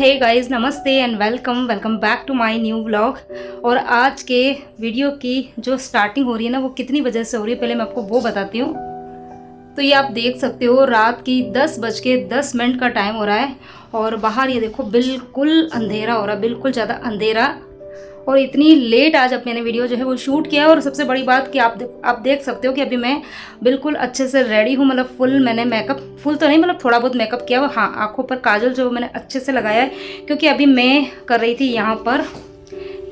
हे guys, नमस्ते and welcome back to my new vlog. और आज के वीडियो की जो स्टार्टिंग हो रही है ना, वो कितनी वजह से हो रही है पहले मैं आपको वो बताती हूँ। तो ये आप देख सकते हो, रात की 10:10 का टाइम हो रहा है और बाहर ये देखो बिल्कुल अंधेरा हो रहा है, बिल्कुल ज़्यादा अंधेरा। और इतनी लेट आज अब मैंने वीडियो जो है वो शूट किया। और सबसे बड़ी बात कि आप देख सकते हो कि अभी मैं बिल्कुल अच्छे से रेडी हूँ, मतलब फुल मैंने मेकअप, फुल तो नहीं मतलब थोड़ा बहुत मेकअप किया हुआ। हाँ, आंखों पर काजल जो मैंने अच्छे से लगाया है, क्योंकि अभी मैं कर रही थी यहाँ पर,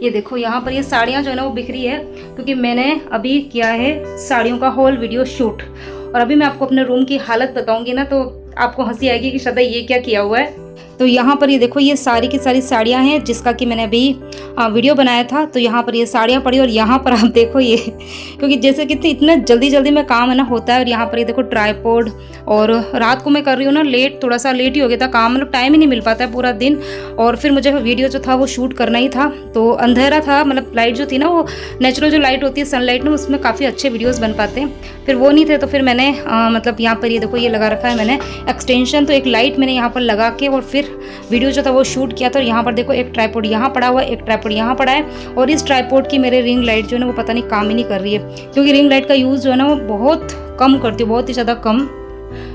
ये देखो यहाँ पर ये साड़ियाँ जो है ना वो बिखरी है, क्योंकि मैंने अभी किया है साड़ियों का होल वीडियो शूट। और अभी मैं आपको अपने रूम की हालत बताऊंगी ना, तो आपको हंसी आएगी कि श्रद्धा ये क्या किया हुआ है। तो यहाँ पर ये देखो, ये सारी की सारी साड़ियाँ हैं जिसका कि मैंने अभी वीडियो बनाया था। तो यहाँ पर ये साड़ियाँ पड़ी और यहाँ पर आप देखो ये क्योंकि जैसे कि इतना जल्दी जल्दी में काम है ना होता है। और यहाँ पर ये देखो ट्राइपॉड, और रात को मैं कर रही हूँ ना लेट, थोड़ा सा लेट ही हो गया था काम, मतलब टाइम ही नहीं मिल पाता है पूरा दिन। और फिर मुझे वीडियो जो था वो शूट करना ही था, तो अंधेरा था, मतलब लाइट जो थी ना वो नेचुरल जो लाइट होती है सनलाइट में, उसमें काफ़ी अच्छे वीडियोज़ बन पाते हैं। फिर वो नहीं थे तो फिर मैंने मतलब यहाँ पर ये देखो ये लगा रखा है मैंने एक्सटेंशन, तो एक लाइट मैंने यहाँ पर लगा के और फिर वीडियो जो था वो शूट किया था। और यहाँ पर देखो एक ट्राइपॉड यहाँ पड़ा हुआ है, एक ट्राइपॉड यहाँ पड़ा है। और इस ट्राइपॉड की मेरे रिंग लाइट जो है ना वो पता नहीं काम ही नहीं कर रही है, क्योंकि रिंग लाइट का यूज़ जो है ना वो बहुत कम करती हूँ, बहुत ही ज़्यादा कम।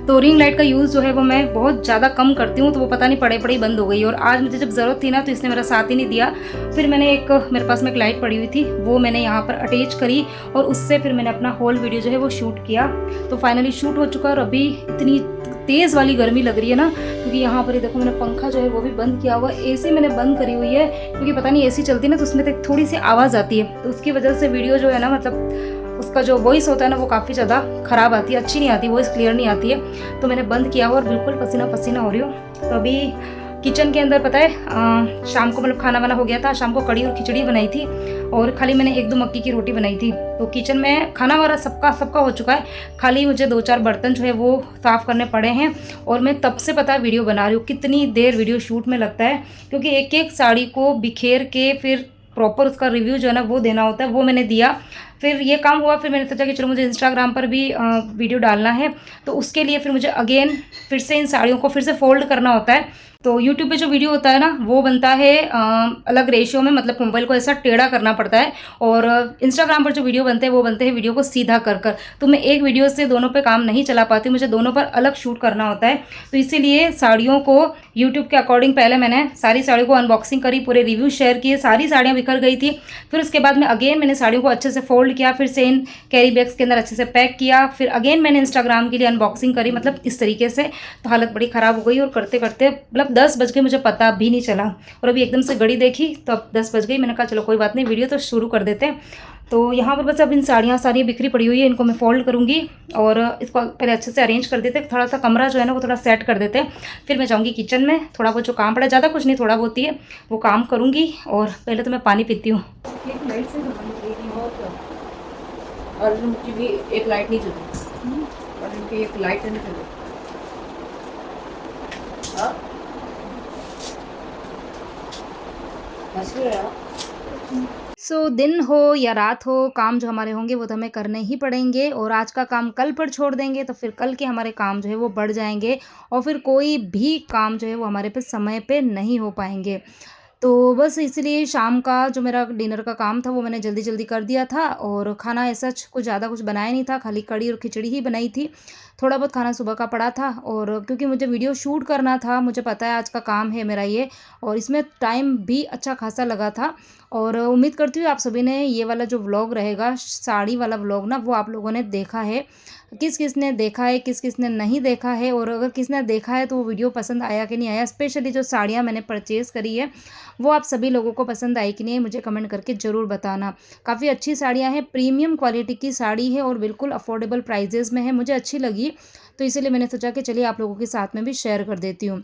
तो रिंग लाइट का यूज़ जो है वो मैं बहुत ज़्यादा कम करती हूँ, तो वो पता नहीं पड़े पड़े बंद हो गई। और आज मुझे जब ज़रूरत थी ना तो इसने मेरा साथ ही नहीं दिया। फिर मैंने मेरे पास में एक लाइट पड़ी हुई थी, वो मैंने यहाँ पर अटैच करी और उससे फिर मैंने अपना होल वीडियो जो है वो शूट किया। तो फाइनली शूट हो चुका है। और अभी इतनी तेज़ वाली गर्मी लग रही है ना, क्योंकि यहाँ पर ये देखो मैंने पंखा जो है वो भी बंद किया हुआ, एसी मैंने बंद करी हुई है, क्योंकि पता नहीं एसी चलती है ना तो उसमें तक थोड़ी सी आवाज़ आती है, तो उसकी वजह से वीडियो जो है ना, मतलब उसका जो वॉइस होता है ना वो काफ़ी ज़्यादा ख़राब आती है, अच्छी नहीं आती, वॉइस क्लियर नहीं आती है। तो मैंने बंद किया हुआ और बिल्कुल पसीना पसीना हो रही हूँ। तो अभी किचन के अंदर पता है शाम को मतलब खाना वाना हो गया था, शाम को कड़ी और खिचड़ी बनाई थी और खाली मैंने 1-2 मक्की की रोटी बनाई थी। तो किचन में खाना वाना सबका हो चुका है, खाली मुझे 2-4 बर्तन जो है वो साफ़ करने पड़े हैं। और मैं तब से पता है वीडियो बना रही हूँ, कितनी देर वीडियो शूट में लगता है, क्योंकि एक एक साड़ी को बिखेर के फिर प्रॉपर उसका रिव्यू जो है ना वो देना होता है, वो मैंने दिया। फिर ये काम हुआ, फिर मैंने सोचा कि चलो मुझे इंस्टाग्राम पर भी वीडियो डालना है, तो उसके लिए फिर मुझे अगेन फिर से इन साड़ियों को फिर से फोल्ड करना होता है। तो यूट्यूब पे जो वीडियो होता है ना वो बनता है अलग रेशियो में, मतलब मोबाइल को ऐसा टेढ़ा करना पड़ता है। और इंस्टाग्राम पर जो वीडियो बनते हैं वो बनते हैं वीडियो को सीधा कर कर। तो मैं एक वीडियो से दोनों पे काम नहीं चला पाती, मुझे दोनों पर अलग शूट करना होता है। तो इसीलिए साड़ियों को यूट्यूब के अकॉर्डिंग पहले मैंने सारी साड़ियों को अनबॉक्सिंग करी, पूरे रिव्यू शेयर किए, सारी साड़ियाँ बिखर गई थी। फिर उसके बाद में अगेन मैंने साड़ियों को अच्छे से फोल्ड किया, फिर से इन कैरी बैग्स के अंदर अच्छे से पैक किया, फिर अगेन मैंने इंस्टाग्राम के लिए अनबॉक्सिंग करी, मतलब इस तरीके से। तो हालत बड़ी ख़राब हो गई और करते करते मतलब 10 बज गए, मुझे पता भी नहीं चला। और अभी एकदम से घड़ी देखी तो अब 10 बज गई। मैंने कहा चलो कोई बात नहीं, वीडियो तो शुरू कर देते हैं। तो यहाँ पर बस अब इन साड़ियाँ बिखरी पड़ी हुई है, इनको मैं फोल्ड करूँगी और इसको पहले अच्छे से अरेंज कर देते हैं। थोड़ा सा कमरा जो है ना वो थोड़ा सेट कर देते हैं, फिर मैं जाऊँगी किचन में, थोड़ा बहुत जो काम पड़ा, ज़्यादा कुछ नहीं, थोड़ा बहुत ही है, वो काम करूँगी। और पहले तो मैं पानी पीती हूँ। और उनकी भी एक लाइट नहीं चलती, और उनकी एक लाइट नहीं चलती। हाँ, दिन हो या रात हो, काम जो हमारे होंगे वो तो हमें करने ही पड़ेंगे। और आज का काम कल पर छोड़ देंगे तो फिर कल के हमारे काम जो है वो बढ़ जाएंगे, और फिर कोई भी काम जो है वो हमारे पे समय पे नहीं हो पाएंगे। तो बस इसलिए शाम का जो मेरा डिनर का काम था वो मैंने जल्दी जल्दी कर दिया था। और खाना ऐसा कुछ ज़्यादा कुछ बनाया नहीं था, खाली कड़ी और खिचड़ी ही बनाई थी। थोड़ा बहुत खाना सुबह का पड़ा था, और क्योंकि मुझे वीडियो शूट करना था, मुझे पता है आज का काम है मेरा ये, और इसमें टाइम भी अच्छा खासा लगा था। और उम्मीद करती हूँ आप सभी ने ये वाला जो व्लॉग रहेगा, साड़ी वाला व्लॉग ना, वो आप लोगों ने देखा है, किस किस ने देखा है, किस किस ने नहीं देखा है। और अगर किसने देखा है तो वो वीडियो पसंद आया कि नहीं आया, स्पेशली जो साड़ियाँ मैंने परचेज़ करी है वो आप सभी लोगों को पसंद आई कि नहीं, मुझे कमेंट करके ज़रूर बताना। काफ़ी अच्छी साड़ियाँ हैं, प्रीमियम क्वालिटी की साड़ी है और बिल्कुल अफोर्डेबल प्राइजेज़ में है, मुझे अच्छी लगी। तो इसीलिए मैंने सोचा कि चलिए आप लोगों के साथ में भी शेयर कर देती हूँ।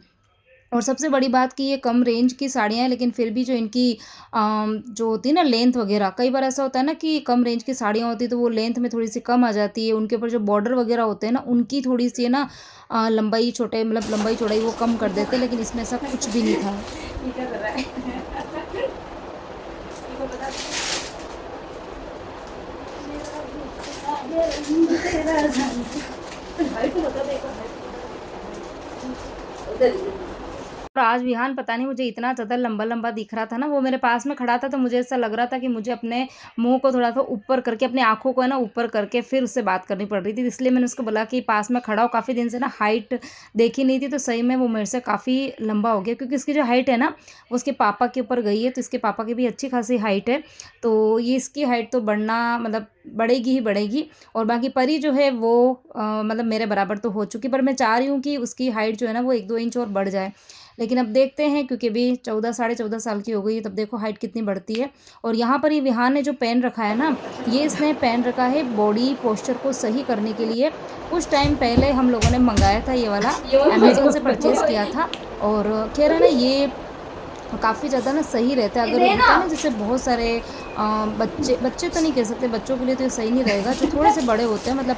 और सबसे बड़ी बात कि ये कम रेंज की साड़ियाँ हैं, लेकिन फिर भी जो इनकी जो होती है ना लेंथ वगैरह, कई बार ऐसा होता है ना कि कम रेंज की साड़ियाँ होती है तो वो लेंथ में थोड़ी सी कम आ जाती है, उनके ऊपर जो बॉर्डर वगैरह होते हैं ना उनकी थोड़ी सी है ना लंबाई छोटे, मतलब लंबाई चौड़ाई वो कम कर देते हैं, लेकिन इसमें ऐसा कुछ भी नहीं था। ये क्या कर रहा है? इसको बता भाई को बता दे, उधर और आज विहान पता नहीं मुझे इतना ज़्यादा लंबा-लंबा दिख रहा था ना, वो मेरे पास में खड़ा था तो मुझे ऐसा लग रहा था कि मुझे अपने मुँह को थोड़ा-सा ऊपर करके, अपनी आँखों को है ना ऊपर करके फिर उससे बात करनी पड़ रही थी। इसलिए मैंने उसको बोला कि पास में खड़ा हो, काफ़ी दिन से ना हाइट देखी नहीं थी, तो सही में वो मेरे से काफ़ी लंबा हो गया, क्योंकि इसकी जो हाइट है ना, वो उसके पापा के ऊपर गई है, तो इसके पापा की भी अच्छी खासी हाइट है। तो ये इसकी हाइट तो बढ़ना मतलब बढ़ेगी ही बढ़ेगी। और बाकी परी जो है वो मतलब मेरे बराबर तो हो चुकी, पर मैं चाह रही हूँ कि उसकी हाइट जो है ना वो 1-2 इंच और बढ़ जाए। लेकिन अब देखते हैं, क्योंकि अभी 14 साढ़े 14 साल की हो गई है, तब देखो हाइट कितनी बढ़ती है। और यहाँ पर ये विहान ने जो पेन रखा है ना, ये इसने पेन रखा है बॉडी पोस्चर को सही करने के लिए। कुछ टाइम पहले हम लोगों ने मंगाया था ये वाला, अमेज़न से परचेज़ किया था। और कह रहे हैं ना ये काफ़ी ज़्यादा ना सही रहता है। अगर होता है ना जैसे बहुत सारे बच्चे बच्चे तो नहीं कह सकते, बच्चों के लिए तो ये सही नहीं रहेगा, जो थोड़े से बड़े होते हैं, मतलब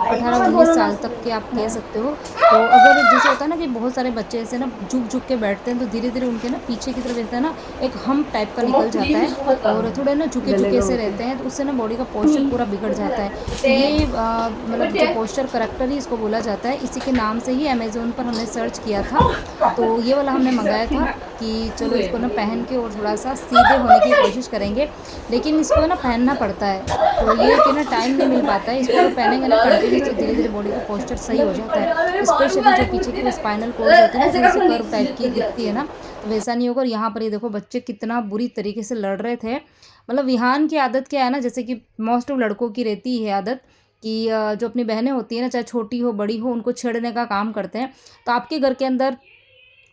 18-19 साल तक के आप कह सकते हो। तो अगर जैसे होता है ना कि बहुत सारे बच्चे ऐसे ना झुक-झुक के बैठते हैं, तो धीरे-धीरे उनके ना पीछे की तरफ ऐसा ना एक हम्प टाइप का निकल जाता है, और थोड़े ना झुके-झुके से रहते हैं, तो उससे ना बॉडी का पोस्चर पूरा बिगड़ जाता है। तो ये मतलब जो पोस्चर करेक्टर ही इसको बोला जाता है, इसी के नाम से ही अमेज़न पर हमने सर्च किया था। तो ये वाला हमने मंगाया था कि चलो इसको ना पहन के और थोड़ा-सा सीधे होने की कोशिश करेंगे। लेकिन इसको ना पहनना पड़ता है, तो ये कि ना टाइम नहीं मिल पाता है। इसको अगर पहनेंगे ना कंटिन्यू, तो धीरे-धीरे बॉडी का पोस्चर सही हो जाता है। स्पेशली जो पीछे की स्पाइनल कॉर्ड होती है ना, थोड़ी-सी कर्व टाइप की दिखती है ना, तो वैसा नहीं होगा। और यहाँ पर ये देखो बच्चे कितना बुरी तरीके से लड़ रहे थे। मतलब विहान की आदत क्या है ना, जैसे कि मोस्ट ऑफ लड़कों की रहती है आदत कि जो अपनी बहनें होती हैं ना, चाहे छोटी हो बड़ी हो, उनको छेड़ने का काम करते हैं। तो आपके घर के अंदर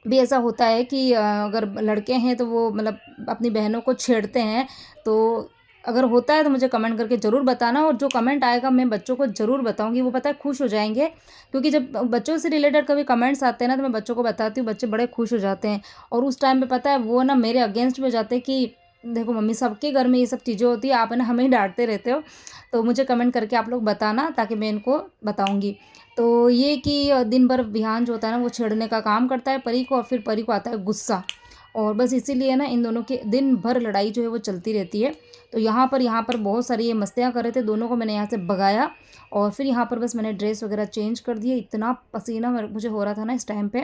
भी ऐसा होता है कि अगर लड़के हैं तो वो मतलब अपनी बहनों को छेड़ते हैं? तो अगर होता है तो मुझे कमेंट करके ज़रूर बताना, और जो कमेंट आएगा मैं बच्चों को ज़रूर बताऊँगी, वो पता है खुश हो जाएँगे। क्योंकि जब बच्चों से रिलेटेड कभी कमेंट्स आते हैं ना, तो मैं बच्चों को बताती हूँ, बच्चे बड़े खुश हो जाते हैं। और उस टाइम पे पता है वो ना मेरे अगेंस्ट में हो जाते हैं कि देखो मम्मी, सबके घर में ये सब चीज़ें होती हैं, आप है ना हमें ही डाँटते रहते हो। तो मुझे कमेंट करके आप लोग बताना, ताकि मैं इनको बताऊँगी। तो ये कि दिन भर विहान जो होता है ना, वो छेड़ने का काम करता है परी को, और फिर परी को आता है गुस्सा। और बस इसीलिए ना इन दोनों की दिन भर लड़ाई जो है वो चलती रहती है। तो यहाँ पर बहुत सारी ये मस्तियाँ कर रहे थे, दोनों को मैंने यहाँ से भगाया। और फिर यहाँ पर बस मैंने ड्रेस वगैरह चेंज कर दिए। इतना पसीना मुझे हो रहा था ना इस टाइम पे।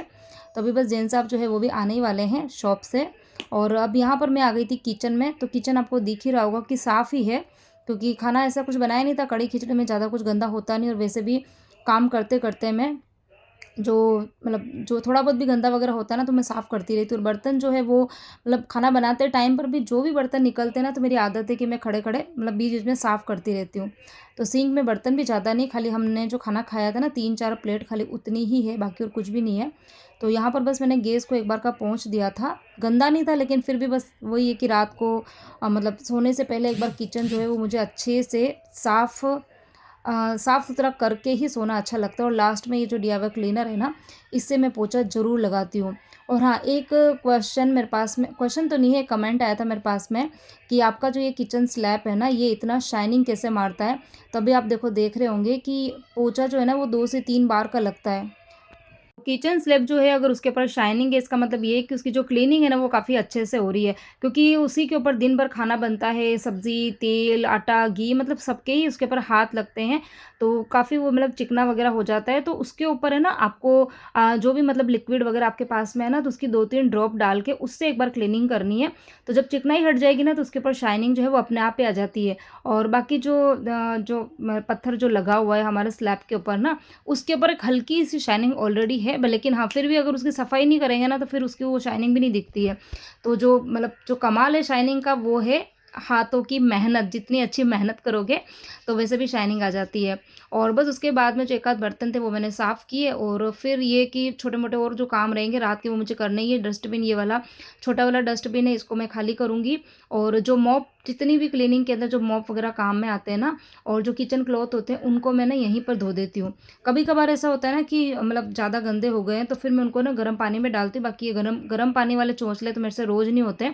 तो अभी बस जैन साहब जो है वो भी आने ही वाले हैं शॉप से। और अब यहाँ पर मैं आ गई थी किचन में। तो किचन आपको दिख ही रहा होगा कि साफ़ ही है, क्योंकि खाना ऐसा कुछ बनाया नहीं था। कड़ी खिचड़ी में ज़्यादा कुछ गंदा होता नहीं, और वैसे भी काम करते-करते मैं जो मतलब जो थोड़ा बहुत भी गंदा वगैरह होता है ना, तो मैं साफ़ करती रहती हूँ। और बर्तन जो है वो मतलब खाना बनाते टाइम पर भी जो भी बर्तन निकलते हैं ना, तो मेरी आदत है कि मैं खड़े-खड़े मतलब बीच-बीच में साफ़ करती रहती हूँ। तो सिंक में बर्तन भी ज़्यादा नहीं, खाली हमने जो खाना खाया था ना 3-4 प्लेट, खाली उतनी ही है, बाकी और कुछ भी नहीं है। तो यहाँ पर बस मैंने गैस को एक बार का पोंछ दिया था। गंदा नहीं था, लेकिन फिर भी बस वही है कि रात को मतलब सोने से पहले एक बार किचन जो है वो मुझे अच्छे से साफ़ सुथरा करके ही सोना अच्छा लगता है। और लास्ट में ये जो डीआईवाई क्लीनर है ना, इससे मैं पोंछा ज़रूर लगाती हूँ। और हाँ, एक क्वेश्चन मेरे पास में, क्वेश्चन तो नहीं है, कमेंट आया था मेरे पास में कि आपका जो ये किचन स्लैब है ना, ये इतना शाइनिंग कैसे मारता है? तभी आप देखो देख रहे होंगे कि पोंछा जो है ना वो 2 से 3 बार का लगता है। किचन स्लैब जो है अगर उसके ऊपर शाइनिंग है, इसका मतलब ये है कि उसकी जो क्लीनिंग है ना वो काफ़ी अच्छे से हो रही है, क्योंकि उसी के ऊपर दिन भर खाना बनता है, सब्ज़ी, तेल, आटा, घी, मतलब सबके ही उसके ऊपर हाथ लगते हैं। तो काफ़ी वो मतलब चिकना वगैरह हो जाता है। तो उसके ऊपर है ना आपको जो भी मतलब लिक्विड वगैरह आपके पास में है ना, तो उसकी 2-3 ड्रॉप डाल के उससे एक बार क्लीनिंग करनी है। तो जब चिकनाई हट जाएगी ना, तो उसके ऊपर शाइनिंग जो है वो अपने आप ही आ जाती है। और बाकी पत्थर जो लगा हुआ है हमारे स्लैब के ऊपर ना, उसके ऊपर एक हल्की सी शाइनिंग ऑलरेडी है, लेकिन हाँ फिर भी अगर उसकी सफाई नहीं करेंगे ना, तो फिर उसकी वो शाइनिंग भी नहीं दिखती है। तो जो मतलब जो कमाल है शाइनिंग का, वो है हाथों की मेहनत। जितनी अच्छी मेहनत करोगे तो वैसे भी शाइनिंग आ जाती है। और बस उसके बाद में जो एक आध बर्तन थे वो मैंने साफ़ किए, और फिर ये कि छोटे मोटे और जो काम रहेंगे रात के वो मुझे करने ही है। डस्टबिन, ये वाला छोटा वाला डस्टबिन है, इसको मैं खाली करूँगी। और जो मॉप, जितनी भी क्लीनिंग के अंदर जो मॉप वगैरह काम में आते हैं ना, और जो किचन क्लॉथ होते हैं, उनको मैं ना यहीं पर धो देती हूँ। कभी कभार ऐसा होता है ना कि मतलब ज़्यादा गंदे हो गए हैं, तो फिर मैं उनको ना गर्म पानी में डालती हूँ। बाकी ये गर्म गर्म पानी वाले चोंचले तो मेरे से रोज़ नहीं होते।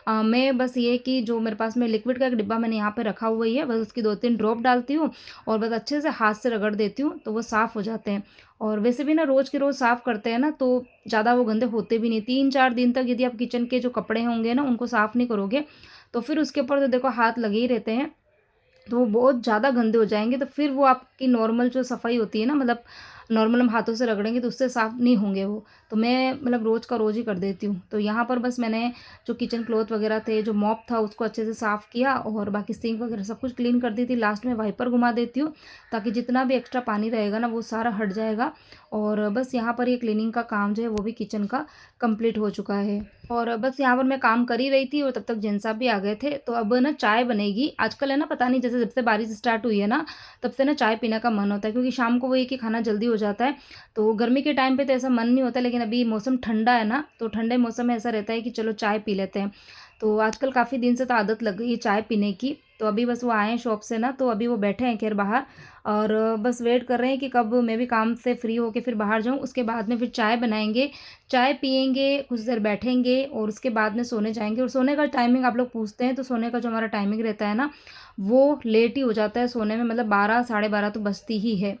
मैं बस ये कि जो मेरे पास में लिक्विड का एक डिब्बा मैंने यहाँ पे रखा हुआ ही है, बस उसकी 2-3 ड्रॉप डालती हूँ, और बस अच्छे से हाथ से रगड़ देती हूँ, तो वो साफ़ हो जाते हैं। और वैसे भी ना रोज़ के रोज़ साफ़ करते हैं ना, तो ज़्यादा वो गंदे होते भी नहीं। 3-4 दिन तक यदि आप किचन के जो कपड़े होंगे ना उनको साफ़ नहीं करोगे, तो फिर उसके ऊपर तो देखो हाथ लगे ही रहते हैं, तो वो बहुत ज़्यादा गंदे हो जाएँगे। तो फिर वो आप कि नॉर्मल जो सफाई होती है ना, मतलब नॉर्मल हम हाथों से रगड़ेंगे तो उससे साफ़ नहीं होंगे वो, तो मैं मतलब रोज़ का रोज़ ही कर देती हूँ। तो यहाँ पर बस मैंने जो किचन क्लॉथ वगैरह थे, जो मॉप था उसको अच्छे से साफ़ किया और बाकी सिंक वगैरह सब कुछ क्लीन कर दी थी। लास्ट में वाइपर घुमा देती हूँ ताकि जितना भी एक्स्ट्रा पानी रहेगा ना वो सारा हट जाएगा। और बस यहाँ पर ये क्लीनिंग का काम जो है वो भी किचन का कंप्लीट हो चुका है। और बस यहाँ पर मैं काम कर ही रही थी और तब तक जेंट्स साहब भी आ गए थे। तो अब ना चाय बनेगी। आजकल है ना, पता नहीं, जैसे जब से बारिश स्टार्ट हुई है ना, तब से ना चाय पीने का मन होता है, क्योंकि शाम को वो ये कि खाना जल्दी हो जाता है। तो गर्मी के टाइम पे तो ऐसा मन नहीं होता, लेकिन अभी मौसम ठंडा है ना, तो ठंडे मौसम में ऐसा रहता है कि चलो चाय पी लेते हैं। तो आजकल काफ़ी दिन से तो आदत लग गई है चाय पीने की। तो अभी बस वो आए हैं शॉप से ना, तो अभी वो बैठे हैं खैर बाहर, और बस वेट कर रहे हैं कि कब मैं भी काम से फ्री होके फिर बाहर जाऊँ। उसके बाद में फिर चाय बनाएंगे, चाय पियेंगे, कुछ देर बैठेंगे और उसके बाद में सोने जाएंगे। और सोने का टाइमिंग आप लोग पूछते हैं, तो सोने का जो हमारा टाइमिंग रहता है ना, वो लेट ही हो जाता है सोने में, मतलब 12 साढ़े 12 तो बजती ही है।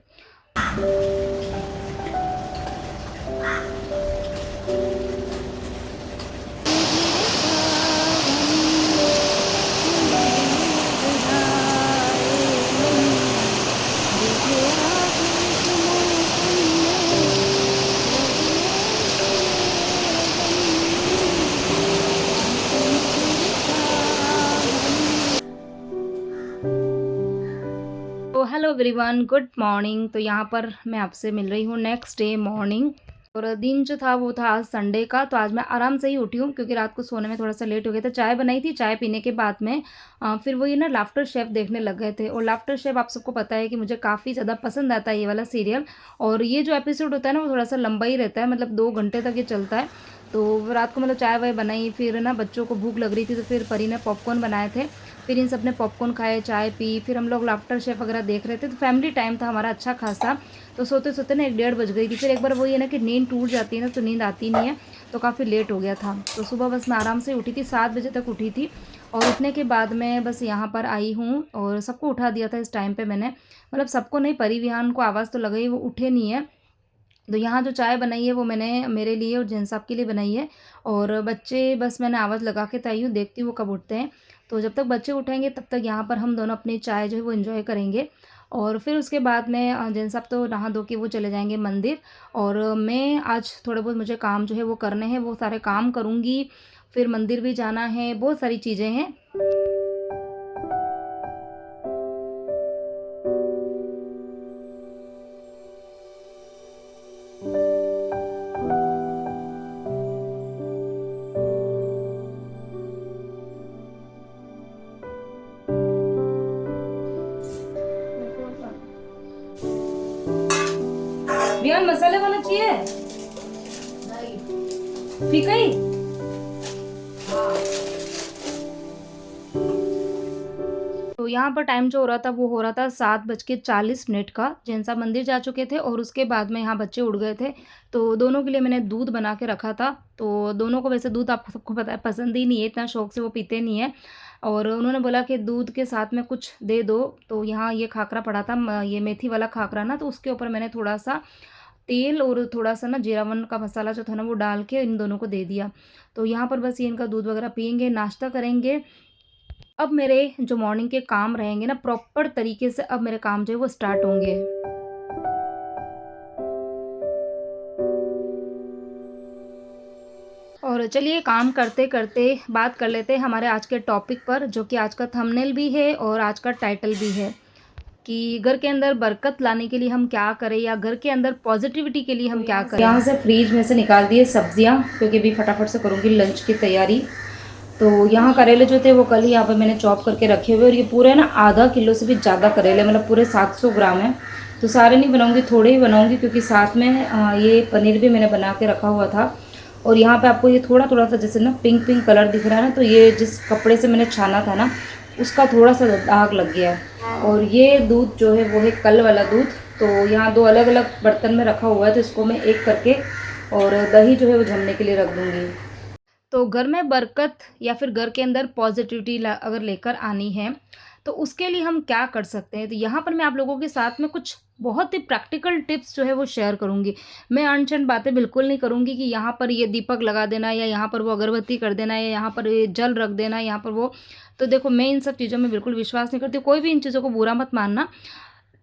तो हेलो एवरीवन, गुड मॉर्निंग। तो यहाँ पर मैं आपसे मिल रही हूँ नेक्स्ट डे मॉर्निंग। और दिन जो था वो था आज संडे का। तो आज मैं आराम से ही उठी हूँ क्योंकि रात को सोने में थोड़ा सा लेट हो गया था। चाय बनाई थी, चाय पीने के बाद में फिर वो ये ना लाफ्टर शेफ देखने लग गए थे। और लाफ्टर शेफ आप सबको पता है कि मुझे काफ़ी ज़्यादा पसंद आता है ये वाला सीरियल। और ये जो एपिसोड होता है ना वो थोड़ा सा लंबा ही रहता है, मतलब 2 घंटे तक ये चलता है। तो रात को मतलब चाय वाय बनाई, फिर ना बच्चों को भूख लग रही थी तो फिर परी ने पॉपकॉर्न बनाए थे। फिर इन सब ने पॉपकॉर्न खाए, चाय पी, फिर हम लोग लाफ्टर शेफ वगैरह देख रहे थे। तो फैमिली टाइम था हमारा अच्छा खासा। तो सोते सोते ना 1 डेढ़ बज गई थी। फिर एक बार वही है ना कि नींद टूट जाती है ना, तो नींद आती नहीं है, तो काफ़ी लेट हो गया था। तो सुबह बस मैं आराम से उठी थी, 7 बजे तक उठी थी। और उठने के बाद मैं बस यहाँ पर आई हूँ और सबको उठा दिया था इस टाइम पे मैंने, मतलब सबको नहीं, परी विहान को आवाज़ तो लगाई, वो उठे नहीं है। तो यहाँ जो चाय बनाई है वो मैंने मेरे लिए और जेंट्स साहब के लिए बनाई है। और बच्चे बस मैंने आवाज़ लगा के तई हूँ, देखती हूँ वो कब उठते हैं। तो जब तक बच्चे उठेंगे तब तक यहाँ पर हम दोनों अपनी चाय जो है वो एंजॉय करेंगे। और फिर उसके बाद में जेंट्स साहब तो नहा धो के वो चले जाएंगे मंदिर। और मैं आज थोड़े बहुत मुझे काम जो है वो करने हैं, वो सारे काम करूँगी। फिर मंदिर भी जाना है, बहुत सारी चीज़ें हैं। विहान मसाले वाला चाहिए, फीका ही। तो यहाँ पर टाइम जो हो रहा था वो हो रहा था 7:40 का। जैन साहब मंदिर जा चुके थे और उसके बाद में यहाँ बच्चे उठ गए थे। तो दोनों के लिए मैंने दूध बना के रखा था। तो दोनों को वैसे दूध आप सबको पता है पसंद ही नहीं है, इतना शौक से वो पीते नहीं है। और उन्होंने बोला कि दूध के साथ में कुछ दे दो। तो यहाँ ये खाकरा पड़ा था, ये मेथी वाला खाकरा ना, तो उसके ऊपर मैंने थोड़ा सा तेल और थोड़ा सा ना जीरावन का मसाला जो था ना वो डाल के इन दोनों को दे दिया। तो यहाँ पर बस ये इनका दूध वगैरह पियेंगे, नाश्ता करेंगे। अब मेरे जो मॉर्निंग के काम रहेंगे ना, प्रॉपर तरीके से अब मेरे काम जो है वो स्टार्ट होंगे। और चलिए काम करते करते बात कर लेते हैं हमारे आज के टॉपिक पर, जो कि आज का थंबनेल भी है और आज का टाइटल भी है कि घर के अंदर बरकत लाने के लिए हम क्या करें, या घर के अंदर पॉजिटिविटी के लिए हम क्या करें। यहाँ से फ्रीज में से निकाल दिए सब्जियाँ, क्योंकि अभी फटाफट से करूँगी लंच की तैयारी। तो यहाँ करेले जो थे वो कल ही यहाँ पर मैंने चॉप करके रखे हुए, और ये पूरे ना आधा किलो से भी ज़्यादा करेले, मतलब पूरे 700 ग्राम है। तो सारे नहीं बनाऊँगी, थोड़े ही बनाऊँगी, क्योंकि साथ में ये पनीर भी मैंने बना के रखा हुआ था। और यहाँ पे आपको ये थोड़ा थोड़ा सा जैसे ना पिंक पिंक कलर दिख रहा है ना, तो ये जिस कपड़े से मैंने छाना था ना उसका थोड़ा सा दाग लग गया है। और ये दूध जो है वो है कल वाला दूध। तो यहाँ 2 अलग अलग बर्तन में रखा हुआ है, तो इसको मैं एक करके और दही जो है वो जमने के लिए रख दूँगी। तो घर में बरकत या फिर घर के अंदर पॉजिटिविटी अगर लेकर आनी है तो उसके लिए हम क्या कर सकते हैं। तो यहाँ पर मैं आप लोगों के साथ में कुछ बहुत ही प्रैक्टिकल टिप्स जो है वो शेयर करूँगी। मैं अनछन बातें बिल्कुल नहीं करूँगी कि यहाँ पर ये दीपक लगा देना, या यहाँ पर वो अगरबत्ती कर देना, या यहाँ पर ये जल रख देना, यहाँ पर वो। तो देखो, मैं इन सब चीज़ों में बिल्कुल विश्वास नहीं करती। कोई भी इन चीज़ों को बुरा मत मानना,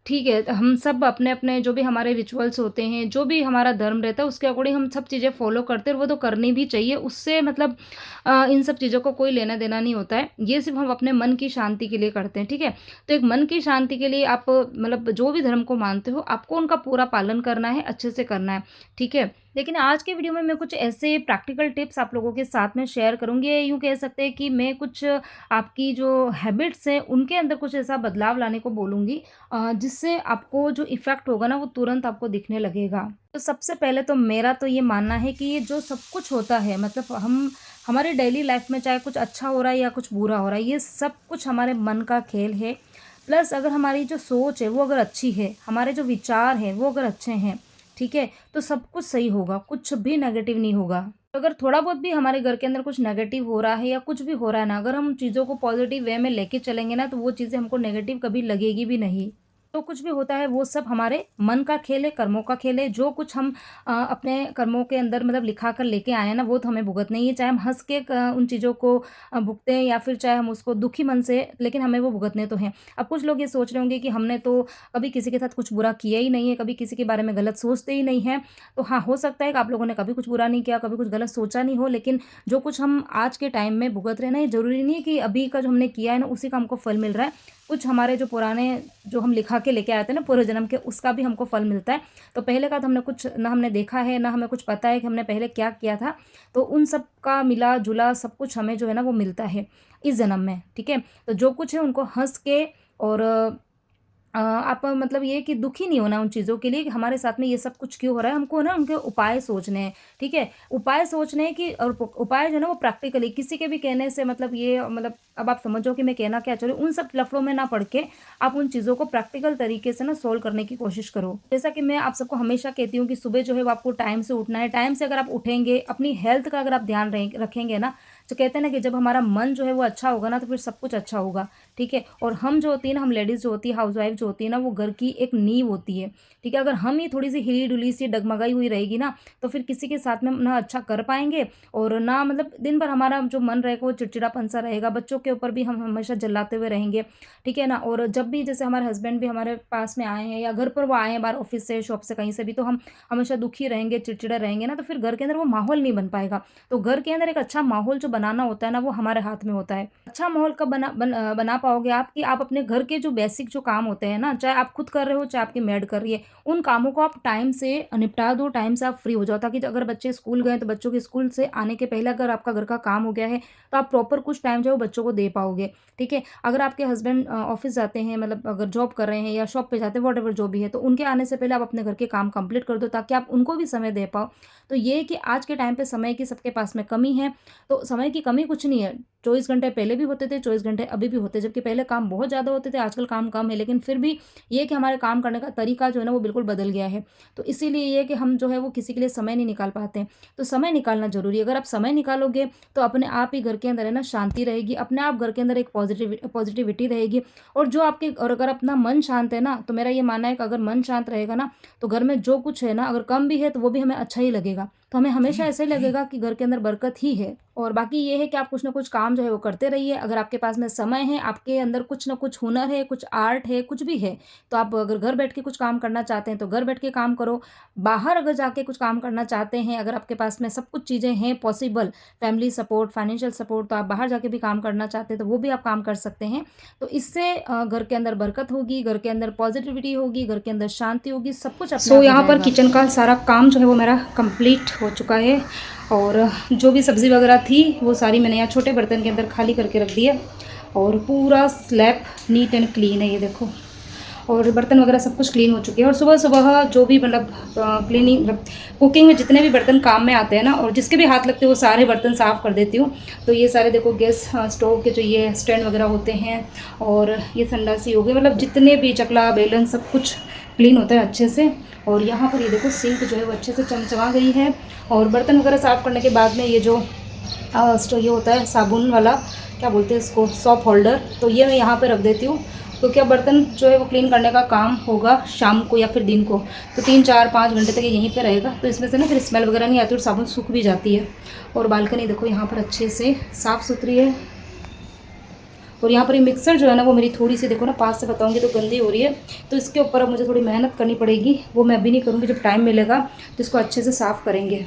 ठीक है, हम सब अपने अपने जो भी हमारे रिचुअल्स होते हैं, जो भी हमारा धर्म रहता है उसके अकॉर्डिंग हम सब चीज़ें फॉलो करते हैं और वो तो करनी भी चाहिए। उससे मतलब इन सब चीज़ों को कोई लेना देना नहीं होता है। ये सिर्फ़ हम अपने मन की शांति के लिए करते हैं, ठीक है? तो एक मन की शांति के लिए आप मतलब जो भी धर्म को मानते हो, आपको उनका पूरा पालन करना है, अच्छे से करना है, ठीक है? लेकिन आज के वीडियो में मैं कुछ ऐसे प्रैक्टिकल टिप्स आप लोगों के साथ में शेयर करूँगी। यूँ कह सकते हैं कि मैं कुछ आपकी जो हैबिट्स हैं, उनके अंदर कुछ ऐसा बदलाव लाने को बोलूँगी जिससे आपको जो इफ़ेक्ट होगा ना, वो तुरंत आपको दिखने लगेगा। तो सबसे पहले तो मेरा तो ये मानना है कि ये जो सब कुछ होता है, मतलब हम हमारी डेली लाइफ़ में चाहे कुछ अच्छा हो रहा है या कुछ बुरा हो रहा है, ये सब कुछ हमारे मन का खेल है। प्लस अगर हमारी जो सोच है वो अगर अच्छी है, हमारे जो विचार हैं वो अगर अच्छे हैं, ठीक है? तो सब कुछ सही होगा, कुछ भी नेगेटिव नहीं होगा। अगर थोड़ा बहुत भी हमारे घर के अंदर कुछ नेगेटिव हो रहा है या कुछ भी हो रहा है ना, अगर हम चीज़ों को पॉजिटिव वे में लेके चलेंगे ना, तो वो चीज़ें हमको नेगेटिव कभी लगेगी भी नहीं। तो कुछ भी होता है वो सब हमारे मन का खेल है, कर्मों का खेल है। जो कुछ हम अपने कर्मों के अंदर मतलब लिखा कर लेके आए हैं ना, वो तो हमें भुगतना ही है। चाहे हम हँस के उन चीज़ों को भुगतें या फिर चाहे हम उसको दुखी मन से, लेकिन हमें वो भुगतने तो हैं। अब कुछ लोग ये सोच रहे होंगे कि हमने तो कभी किसी के साथ कुछ बुरा किया ही नहीं है, कभी किसी के बारे में गलत सोचते ही नहीं हैं। तो हाँ, हो सकता है कि आप लोगों ने कभी कुछ बुरा नहीं किया, कभी कुछ गलत सोचा नहीं हो, लेकिन जो कुछ हम आज के टाइम में भुगत रहे हैं ना, ये ज़रूरी नहीं है कि अभी का जो हमने किया है ना, उसी का हमको फल मिल रहा है। कुछ हमारे जो पुराने जो हम लिखा के लेके आए थे ना पूर्व जन्म के, उसका भी हमको फल मिलता है। तो पहले का तो हमने कुछ ना हमने देखा है, ना हमें कुछ पता है कि हमने पहले क्या किया था। तो उन सब का मिला-जुला सब कुछ हमें जो है ना वो मिलता है इस जन्म में, ठीक है? तो जो कुछ है उनको हँस के और आप मतलब ये कि दुखी नहीं होना उन चीज़ों के लिए कि हमारे साथ में ये सब कुछ क्यों हो रहा है। हमको ना उनके उपाय सोचने हैं, ठीक है? उपाय सोचने हैं कि और उपाय जो है ना वो प्रैक्टिकली किसी के भी कहने से मतलब ये मतलब अब आप समझो कि मैं कहना क्या चाह रही हूँ। उन सब लफड़ों में ना पड़ के आप उन चीज़ों को प्रैक्टिकल तरीके से ना सोल्व करने की कोशिश करो। जैसा कि मैं आप सबको हमेशा कहती हूँ कि सुबह जो है वो आपको टाइम से उठना है। टाइम से अगर आप उठेंगे, अपनी हेल्थ का अगर आप ध्यान रखेंगे ना, तो कहते हैं ना कि जब हमारा मन जो है वो अच्छा होगा ना, तो फिर सब कुछ अच्छा होगा, ठीक है? और हम जो होती है ना, हम लेडीज़ जो होती है, हाउसवाइफ जो होती है ना, वो घर की एक नींव होती है, ठीक है? अगर हम ही थोड़ी सी हिली-डुली सी डगमगाई हुई रहेगी ना, तो फिर किसी के साथ में ना अच्छा कर पाएँगे और ना मतलब दिन भर हमारा जो मन रहेगा वो चिड़चिड़ापन-सा रहेगा। बच्चों के ऊपर भी हम हमेशा चिल्लाते हुए रहेंगे, ठीक है ना? और जब भी जैसे हमारे हस्बैंड भी हमारे पास में आए हैं या घर पर वो आए हैं बाहर ऑफ़िस से, शॉप से, कहीं से भी, तो हम हमेशा दुखी रहेंगे, चिड़चिड़े रहेंगे ना, तो फिर घर के अंदर वो माहौल नहीं बन पाएगा। तो घर के अंदर एक अच्छा माहौल जो बनाना होता है ना, वो हमारे हाथ में होता है। अच्छा माहौल कब बना पाओगे आप कि आप अपने घर के जो बेसिक जो काम होते हैं ना, चाहे आप खुद कर रहे हो, चाहे आपकी मेड कर रही है, उन कामों को आप टाइम से निपटा दो, टाइम से आप फ्री हो जाओ, ताकि अगर बच्चे स्कूल गए तो बच्चों के स्कूल से आने के पहले अगर आपका घर का काम हो गया है, तो आप प्रॉपर कुछ टाइम जो है वो बच्चों को दे पाओगे, ठीक है? अगर आपके हस्बैंड ऑफ़िस जाते हैं, मतलब अगर जॉब कर रहे हैं या शॉप पे जाते हैं, व्हाटएवर जो भी है, तो उनके आने से पहले आप अपने घर के काम कंप्लीट कर दो, ताकि आप उनको भी समय दे पाओ। तो ये है कि आज के टाइम पे समय की सबके पास में कमी है, तो समय की कमी कुछ नहीं है। 24 घंटे पहले भी होते थे, 24 घंटे अभी भी होते हैं, जबकि पहले काम बहुत ज़्यादा होते थे, आजकल काम कम है, लेकिन फिर भी ये है कि हमारे काम करने का तरीका जो है ना वो बिल्कुल बदल गया है। तो इसीलिए ये है कि हम जो है वो किसी के लिए समय नहीं निकाल पाते हैं। तो समय निकालना ज़रूरी है। अगर आप समय निकालोगे तो अपने आप ही घर के अंदर है ना शांति रहेगी, अपने आप घर के अंदर एक पॉजिटिविटी रहेगी। और अगर अपना मन शांत है ना, तो मेरा ये मानना है कि अगर मन शांत रहेगा ना, तो घर में जो कुछ है ना, अगर कम भी है तो वो भी हमें अच्छा ही लगेगा। तो हमें हमेशा ऐसे लगेगा कि घर के अंदर बरकत ही है। और बाकी ये है कि आप कुछ ना कुछ काम जो है वो करते रहिए। अगर आपके पास में समय है, आपके अंदर कुछ ना कुछ हुनर है, कुछ आर्ट है, कुछ भी है, तो आप अगर घर बैठ के कुछ काम करना चाहते हैं तो घर बैठ के काम करो। बाहर अगर जाके कुछ काम करना चाहते हैं, अगर आपके पास में सब कुछ चीज़ें हैं possible, family support, financial support, तो आप बाहर जाके भी काम करना चाहते हैं तो वो भी आप काम कर सकते हैं। तो इससे घर के अंदर बरकत होगी, घर के अंदर पॉजिटिविटी होगी, घर के अंदर शांति होगी, सब कुछ अपने आप हो यहाँ पर जाएगा। किचन का सारा काम जो है वो मेरा कंप्लीट हो चुका है और जो भी सब्ज़ी वगैरह थी वो सारी मैंने यहाँ छोटे बर्तन के अंदर खाली करके रख दिया और पूरा स्लैब नीट एंड क्लीन है, ये देखो। और बर्तन वगैरह सब कुछ क्लीन हो चुके हैं। और सुबह सुबह जो भी मतलब क्लीनिंग मतलब कुकिंग में जितने भी बर्तन काम में आते हैं ना, और जिसके भी हाथ लगते हैं वो सारे बर्तन साफ़ कर देती हूँ। तो ये सारे देखो गैस स्टोव के जो ये स्टैंड वगैरह होते हैं और ये संडासी हो गई, मतलब जितने भी चकला बेलन सब कुछ क्लीन होता है अच्छे से। और यहाँ पर ये देखो सिंक जो है वो अच्छे से चमचमा गई है। और बर्तन वगैरह साफ़ करने के बाद में ये जो ये होता है साबुन वाला, क्या बोलते हैं इसको, सॉप होल्डर, तो ये मैं यहाँ पे रख देती हूँ। तो क्या बर्तन जो है वो क्लीन करने का काम होगा शाम को या फिर दिन को, तो 3, 4, 5 घंटे तक ये यहीं पे रहेगा। तो इसमें से ना फिर स्मेल वगैरह नहीं आती और साबुन सूख भी जाती है। और बालकनी देखो यहाँ पर अच्छे से साफ़ सुथरी है। और यहाँ पर ये मिक्सर जो है ना वो मेरी थोड़ी सी देखो ना पास से बताऊँगी तो गंदी हो रही है, तो इसके ऊपर अब मुझे थोड़ी मेहनत करनी पड़ेगी। वो मैं अभी नहीं करूँगी, जब टाइम मिलेगा तो इसको अच्छे से साफ़ करेंगे।